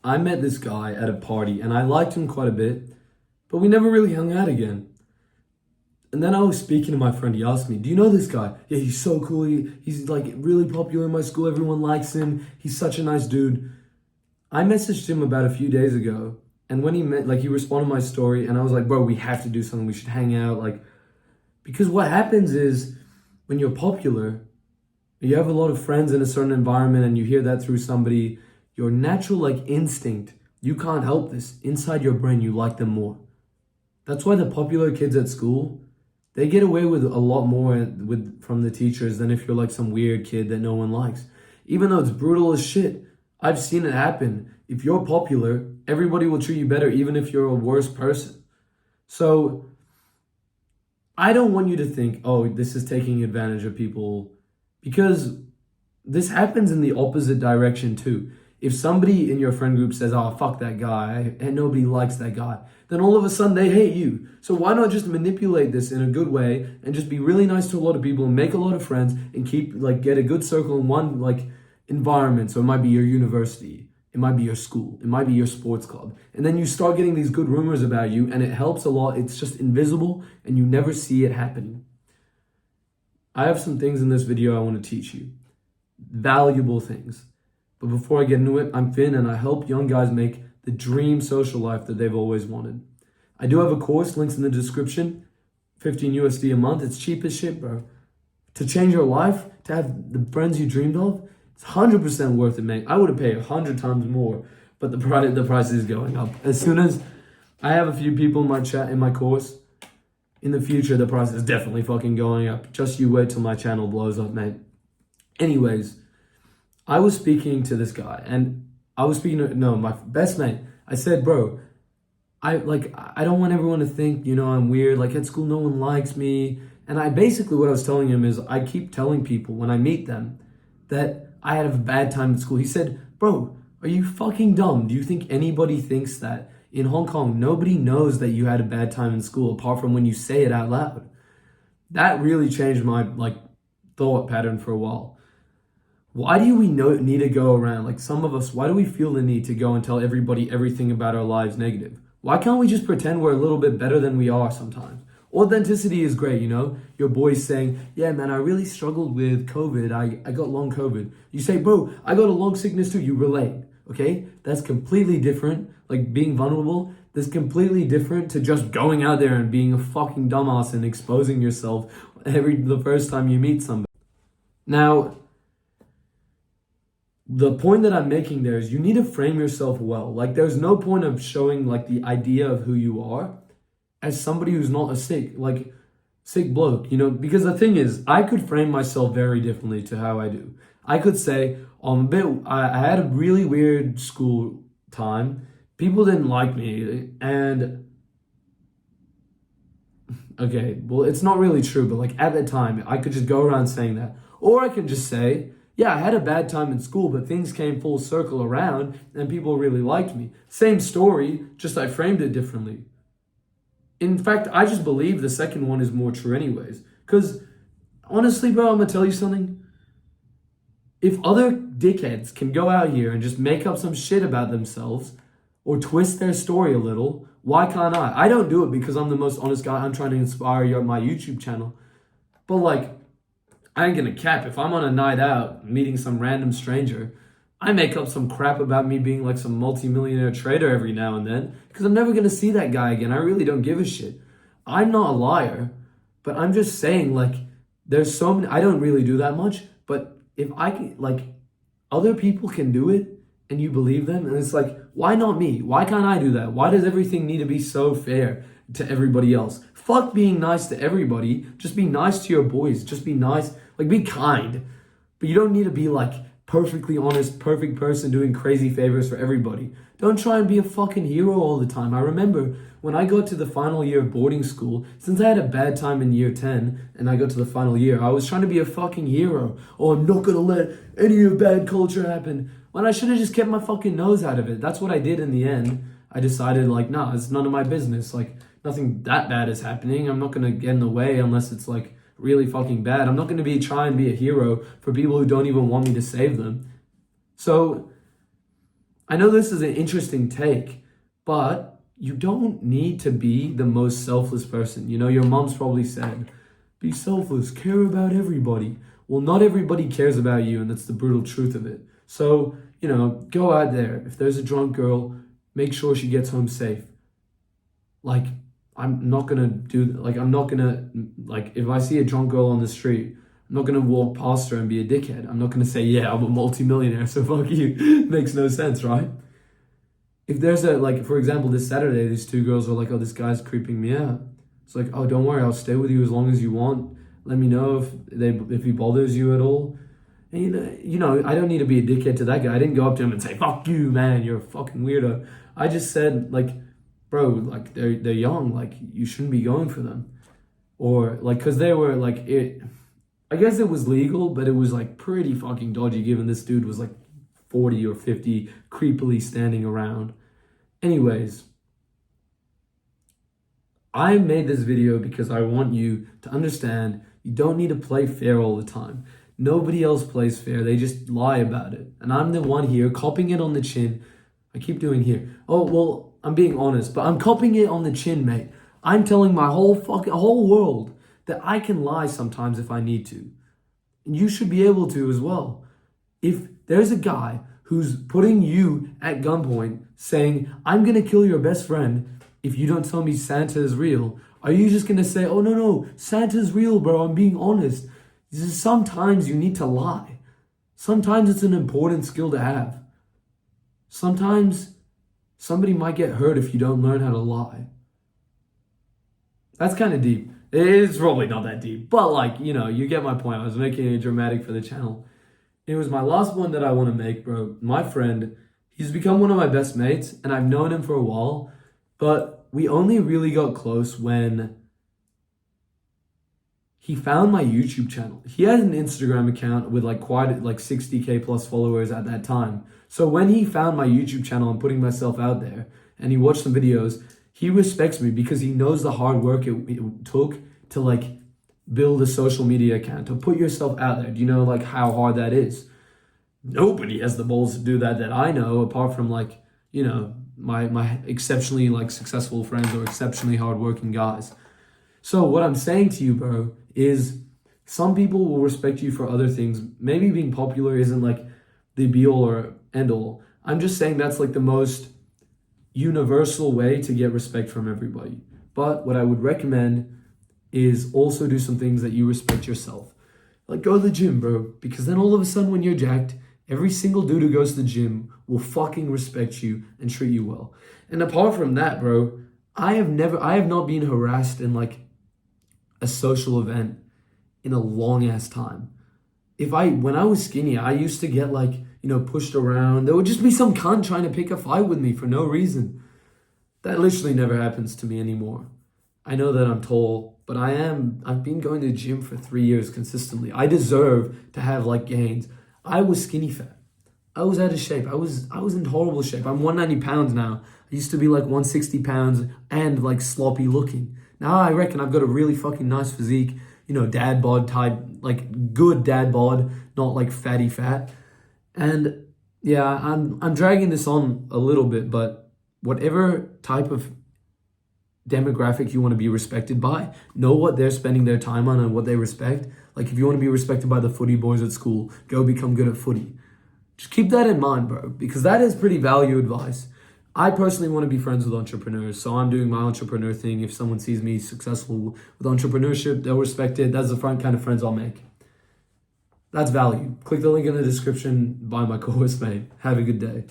I met this guy at a party and I liked him quite a bit, but we never really hung out again. And then I was speaking to my friend. He asked me, "Do you know this guy?" "Yeah, he's so cool. He's like really popular in my school. Everyone likes him. He's such a nice dude." I messaged him about a few days ago, and when he met, like, he responded to my story, and I was like, "Bro, we have to do something. We should hang out." Like, because what happens is when you're popular, you have a lot of friends in a certain environment, and you hear that through somebody. Your natural like instinct, you can't help this. Inside your brain, you like them more. That's why the popular kids at school, they get away with a lot more with from the teachers than if you're like some weird kid that no one likes. Even though it's brutal as shit, I've seen it happen. If you're popular, everybody will treat you better, even if you're a worse person. So I don't want you to think, oh, this is taking advantage of people, because this happens in the opposite direction too. If somebody in your friend group says, "Oh, fuck that guy," and nobody likes that guy, then all of a sudden they hate you. So why not just manipulate this in a good way and just be really nice to a lot of people and make a lot of friends and keep like get a good circle in one like environment. So it might be your university, it might be your school, it might be your sports club. And then you start getting these good rumors about you and it helps a lot. It's just invisible and you never see it happening. I have some things in this video I want to teach you. Valuable things. But before I get into it, I'm Finn and I help young guys make the dream social life that they've always wanted. I do have a course, links in the description, 15 USD a month. It's cheap as shit, bro. To change your life, to have the friends you dreamed of, it's 100% worth it, mate. I would have paid 100 times more, but the price is going up. As soon as I have a few people in my chat, in my course, in the future, the price is definitely fucking going up. Just you wait till my channel blows up, mate. Anyways, I was speaking to this guy, and I was speaking to, no, my best mate. I said, "Bro, I don't want everyone to think, I'm weird. Like at school, no one likes me." And what I was telling him is I keep telling people when I meet them that I had a bad time at school. He said, "Bro, are you fucking dumb? Do you think anybody thinks that? In Hong Kong, nobody knows that you had a bad time in school apart from when you say it out loud." That really changed my thought pattern for a while. Why do we need to go around, like some of us, why do we feel the need to go and tell everybody everything about our lives negative? Why can't we just pretend we're a little bit better than we are sometimes? Authenticity is great, Your boy's saying, "Yeah, man, I really struggled with COVID. I got long COVID." You say, "Bro, I got a long sickness too." You relate, okay? That's completely different. Like being vulnerable, that's completely different to just going out there and being a fucking dumbass and exposing yourself the first time you meet somebody. Now, the point that I'm making there is you need to frame yourself well. Like there's no point of showing like the idea of who you are as somebody who's not a sick bloke, because the thing is, I could frame myself very differently to how I do. I could say, I had a really weird school time. People didn't like me, and okay, well, it's not really true, but like at the time, I could just go around saying that. Or I could just say, "Yeah, I had a bad time in school, but things came full circle around and people really liked me." Same story, just I framed it differently. In fact, I just believe the second one is more true anyways. Because honestly, bro, I'm going to tell you something. If other dickheads can go out here and just make up some shit about themselves or twist their story a little, why can't I? I don't do it because I'm the most honest guy. I'm trying to inspire you on my YouTube channel. But I ain't gonna cap. If I'm on a night out meeting some random stranger, I make up some crap about me being like some multi-millionaire trader every now and then because I'm never gonna see that guy again. I really don't give a shit. I'm not a liar, but I'm just saying there's so many, I don't really do that much, but if I can, other people can do it and you believe them, and it's why not me? Why can't I do that? Why does everything need to be so fair to everybody else? Fuck being nice to everybody. Just be nice to your boys. Just be nice. Be kind. But you don't need to be perfectly honest, perfect person doing crazy favors for everybody. Don't try and be a fucking hero all the time. I remember when I got to the final year of boarding school, since I had a bad time in year 10 and I got to the final year, I was trying to be a fucking hero. "Oh, I'm not gonna let any of bad culture happen." When I should have just kept my fucking nose out of it. That's what I did in the end. I decided nah, it's none of my business. Nothing that bad is happening. I'm not gonna get in the way unless it's really fucking bad. I'm not gonna try and be a hero for people who don't even want me to save them. So I know this is an interesting take, but you don't need to be the most selfless person. You know, your mom's probably said, be selfless, care about everybody. Well, not everybody cares about you, and that's the brutal truth of it. So, you know, go out there. If there's a drunk girl, make sure she gets home safe. Like, I'm not gonna do, like, I'm not gonna, like, if I see a drunk girl on the street, I'm not gonna walk past her and be a dickhead. I'm not gonna say, yeah, I'm a multimillionaire, so fuck you. Makes no sense, right? If there's a, like, for example, this Saturday, these two girls are like, oh, this guy's creeping me out. It's like, oh, don't worry, I'll stay with you as long as you want. Let me know if he bothers you at all. And you know, I don't need to be a dickhead to that guy. I didn't go up to him and say, fuck you, man, you're a fucking weirdo. I just said, like, bro, like, they're young, like, you shouldn't be going for them. Or, like, because they were, like, I guess it was legal, but it was, like, pretty fucking dodgy given this dude was, like, 40 or 50 creepily standing around. Anyways, I made this video because I want you to understand you don't need to play fair all the time. Nobody else plays fair. They just lie about it. And I'm the one here copping it on the chin. I keep doing here. Oh, well, I'm being honest, but I'm copping it on the chin, mate. I'm telling my whole world that I can lie sometimes if I need to. And you should be able to as well. If there's a guy who's putting you at gunpoint saying, I'm going to kill your best friend if you don't tell me Santa is real, are you just going to say, oh, no, Santa's real, bro, I'm being honest? Sometimes you need to lie. Sometimes it's an important skill to have. Sometimes somebody might get hurt if you don't learn how to lie. That's kind of deep. It's probably not that deep, but like, you know, you get my point. I was making it dramatic for the channel. It was my last one that I want to make, bro. My friend, he's become one of my best mates, and I've known him for a while, but we only really got close when he found my YouTube channel. He had an Instagram account with like quite like 60K plus followers at that time. So when he found my YouTube channel and putting myself out there, and he watched some videos, he respects me because he knows the hard work it took to like build a social media account, to put yourself out there. Do you know like how hard that is? Nobody has the balls to do that I know, apart from like, you know, my exceptionally like successful friends or exceptionally hardworking guys. So what I'm saying to you, bro, is some people will respect you for other things. Maybe being popular isn't like the be all or end all. I'm just saying that's like the most universal way to get respect from everybody. But what I would recommend is also do some things that you respect yourself. Like go to the gym, bro, because then all of a sudden when you're jacked, every single dude who goes to the gym will fucking respect you and treat you well. And apart from that, bro, I have not been harassed in like a social event in a long ass time. When I was skinny, I used to get like, you know, pushed around. There would just be some cunt trying to pick a fight with me for no reason. That literally never happens to me anymore. I know that I'm tall, but I've been going to the gym for 3 years consistently. I deserve to have like gains. I was skinny fat. I was out of shape. I was in horrible shape. I'm 190 pounds now. I used to be like 160 pounds and like sloppy looking. Now I reckon I've got a really fucking nice physique, you know, dad bod type, like good dad bod, not like fatty fat. And yeah, I'm dragging this on a little bit, but whatever type of demographic you want to be respected by, know what they're spending their time on and what they respect. Like if you want to be respected by the footy boys at school, go become good at footy. Just keep that in mind, bro, because that is pretty value advice. I personally want to be friends with entrepreneurs, so I'm doing my entrepreneur thing. If someone sees me successful with entrepreneurship, they'll respect it. That's the kind of friends I'll make. That's value. Click the link in the description, buy my course, mate. Have a good day.